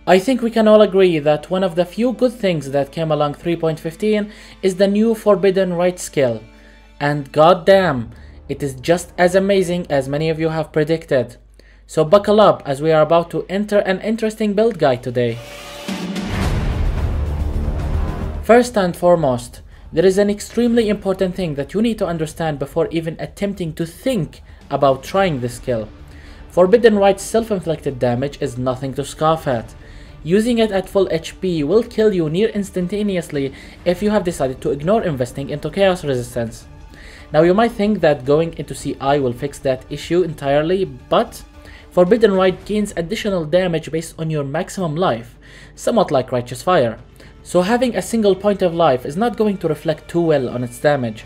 I think we can all agree that one of the few good things that came along 3.15 is the new Forbidden Rite skill. And goddamn, it is just as amazing as many of you have predicted. So buckle up as we are about to enter an interesting build guide today. First and foremost, there is an extremely important thing that you need to understand before even attempting to think about trying this skill. Forbidden Rite's self-inflicted damage is nothing to scoff at. Using it at full HP will kill you near instantaneously if you have decided to ignore investing into chaos resistance. Now you might think that going into CI will fix that issue entirely, but Forbidden Rite gains additional damage based on your maximum life, somewhat like Righteous Fire. So having a single point of life is not going to reflect too well on its damage,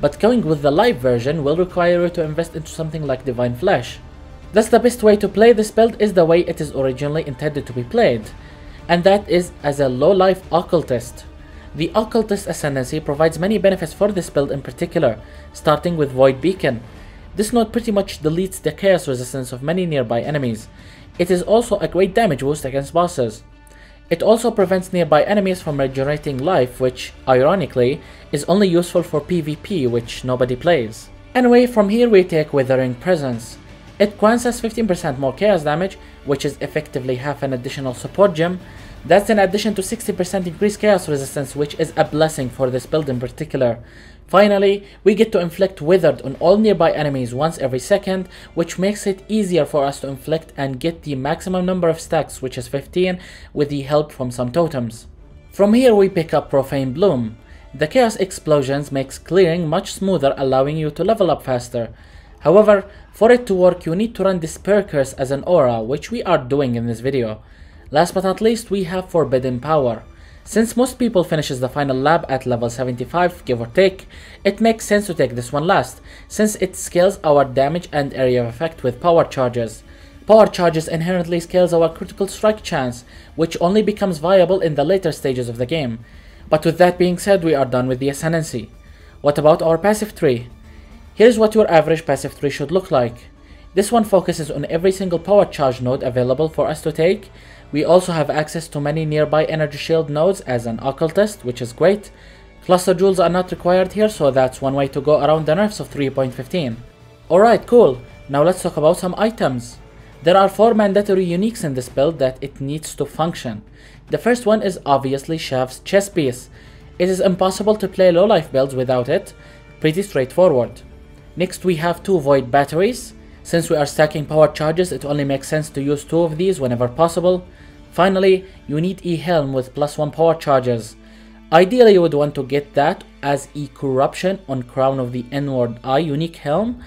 but going with the live version will require you to invest into something like Divine Flesh. Thus the best way to play this build is the way it is originally intended to be played, and that is as a low life occultist. The Occultist Ascendancy provides many benefits for this build in particular, starting with Void Beacon. This node pretty much deletes the chaos resistance of many nearby enemies. It is also a great damage boost against bosses. It also prevents nearby enemies from regenerating life, which, ironically, is only useful for PvP, which nobody plays. Anyway, from here we take Withering Presence. It grants us 15% more chaos damage, which is effectively half an additional support gem. That's in addition to 60% increased chaos resistance, which is a blessing for this build in particular. Finally, we get to inflict Withered on all nearby enemies once every second, which makes it easier for us to inflict and get the maximum number of stacks, which is 15, with the help from some totems. From here we pick up Profane Bloom. The chaos explosions makes clearing much smoother, allowing you to level up faster. However, for it to work you need to run Despair Curse as an aura, which we are doing in this video. Last but not least, we have Forbidden Power. Since most people finishes the final lab at level 75, give or take, it makes sense to take this one last, since it scales our damage and area of effect with power charges. Power charges inherently scales our critical strike chance, which only becomes viable in the later stages of the game. But with that being said, we are done with the Ascendancy. What about our passive tree? Here's what your average passive tree should look like. This one focuses on every single power charge node available for us to take. We also have access to many nearby energy shield nodes as an occultist, which is great. Cluster jewels are not required here, so that's one way to go around the nerfs of 3.15. Alright, cool. Now let's talk about some items. There are 4 mandatory uniques in this build that it needs to function. The first one is obviously Shav's chest piece. It is impossible to play low life builds without it. Pretty straightforward. Next we have 2 void batteries. Since we are stacking power charges, it only makes sense to use 2 of these whenever possible. Finally, you need E-Helm with +1 power charges. Ideally you would want to get that as E-Corruption on Crown of the Inward Eye unique helm,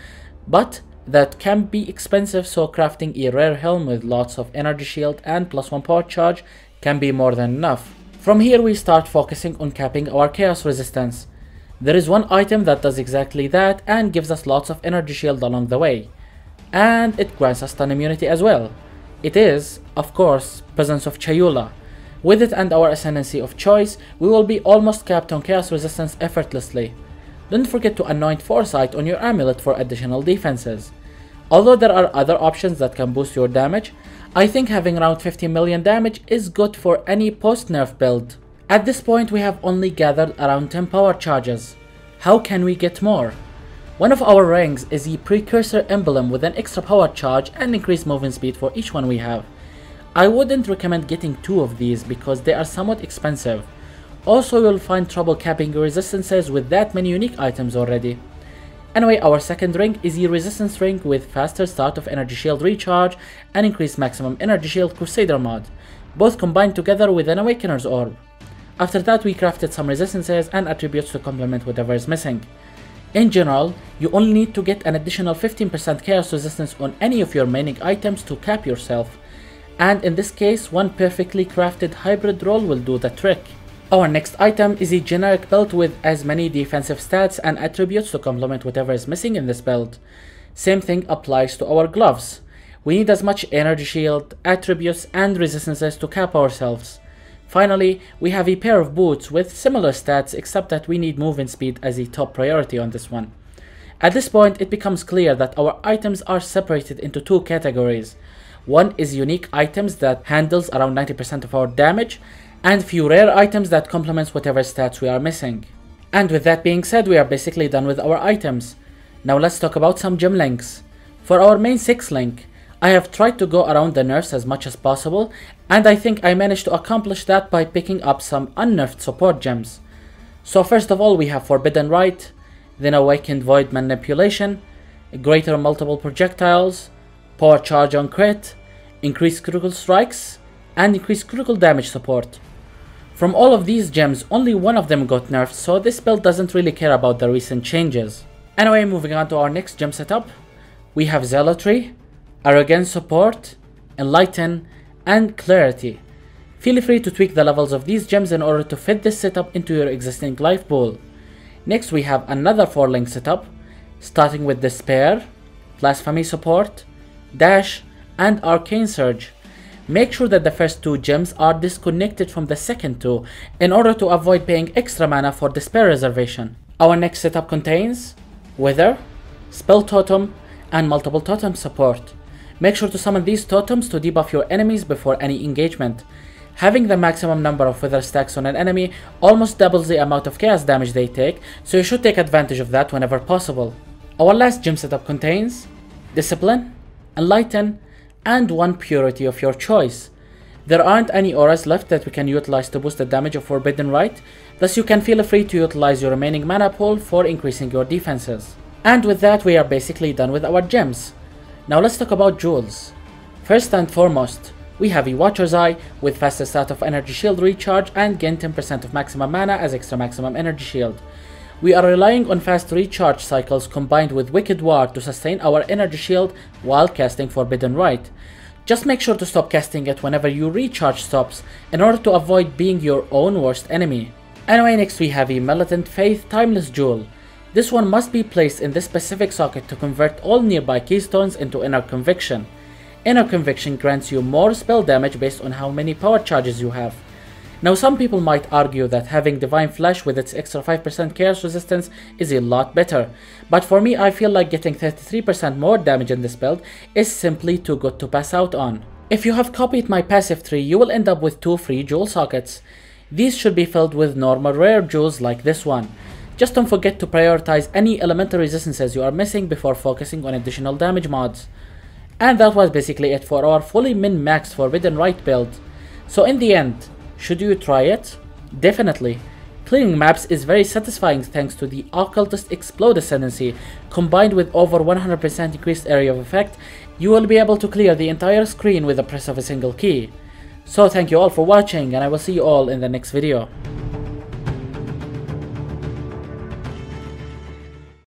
but that can be expensive, so crafting a rare helm with lots of energy shield and +1 power charge can be more than enough. From here we start focusing on capping our chaos resistance. There is one item that does exactly that and gives us lots of energy shield along the way. And it grants us stun immunity as well. It is, of course, Presence of Chayula. With it and our Ascendancy of choice, we will be almost capped on chaos resistance effortlessly. Don't forget to anoint Foresight on your amulet for additional defenses. Although there are other options that can boost your damage, I think having around 50 million damage is good for any post-nerf build. At this point we have only gathered around 10 power charges. How can we get more? One of our rings is the Precursor Emblem with an extra power charge and increased movement speed for each one we have. I wouldn't recommend getting 2 of these because they are somewhat expensive. Also you'll find trouble capping your resistances with that many unique items already. Anyway, our second ring is the Resistance Ring with faster start of energy shield recharge and increased maximum energy shield Crusader mod, both combined together with an Awakener's Orb. After that we crafted some resistances and attributes to complement whatever is missing. In general, you only need to get an additional 15% chaos resistance on any of your remaining items to cap yourself, and in this case one perfectly crafted hybrid roll will do the trick. Our next item is a generic belt with as many defensive stats and attributes to complement whatever is missing in this build. Same thing applies to our gloves. We need as much energy shield, attributes and resistances to cap ourselves. Finally, we have a pair of boots with similar stats, except that we need movement speed as a top priority on this one. At this point it becomes clear that our items are separated into 2 categories. One is unique items that handles around 90% of our damage, and few rare items that complements whatever stats we are missing. And with that being said, we are basically done with our items. Now let's talk about some gem links. For our main 6 link, I have tried to go around the nerfs as much as possible, and I think I managed to accomplish that by picking up some unnerfed support gems. So first of all we have Forbidden Rite, then Awakened Void Manipulation, Greater Multiple Projectiles, Power Charge on Crit, Increased Critical Strikes, and Increased Critical Damage support. From all of these gems, only one of them got nerfed, so this build doesn't really care about the recent changes. Anyway, moving on to our next gem setup, we have Zealotry, Arrogance Support, Enlighten, and Clarity. Feel free to tweak the levels of these gems in order to fit this setup into your existing life pool. Next we have another 4 link setup, starting with Despair, Blasphemy Support, Dash, and Arcane Surge. Make sure that the first 2 gems are disconnected from the second 2 in order to avoid paying extra mana for Despair reservation. Our next setup contains Wither, Spell Totem, and Multiple Totem support. Make sure to summon these totems to debuff your enemies before any engagement. Having the maximum number of Wither stacks on an enemy almost doubles the amount of chaos damage they take, so you should take advantage of that whenever possible. Our last gem setup contains Discipline, Enlighten, and 1 Purity of your choice. There aren't any auras left that we can utilize to boost the damage of Forbidden Rite, thus you can feel free to utilize your remaining mana pool for increasing your defenses. And with that we are basically done with our gems. Now let's talk about jewels. First and foremost, we have a Watcher's Eye with fastest out of energy shield recharge and gain 10% of maximum mana as extra maximum energy shield. We are relying on fast recharge cycles combined with Wicked Ward to sustain our energy shield while casting Forbidden Rite. Just make sure to stop casting it whenever your recharge stops in order to avoid being your own worst enemy. Anyway, next we have a Militant Faith Timeless Jewel. This one must be placed in this specific socket to convert all nearby keystones into Inner Conviction. Inner Conviction grants you more spell damage based on how many power charges you have. Now some people might argue that having Divine Flash with its extra 5% chaos resistance is a lot better, but for me I feel like getting 33% more damage in this build is simply too good to pass out on. If you have copied my passive tree, you will end up with 2 free jewel sockets. These should be filled with normal rare jewels like this one. Just don't forget to prioritize any elemental resistances you are missing before focusing on additional damage mods. And that was basically it for our fully min-maxed Forbidden Rite build. So in the end, should you try it? Definitely. Clearing maps is very satisfying thanks to the Occultist Ascendancy. Combined with over 100% increased area of effect, you will be able to clear the entire screen with the press of a single key. So thank you all for watching, and I will see you all in the next video.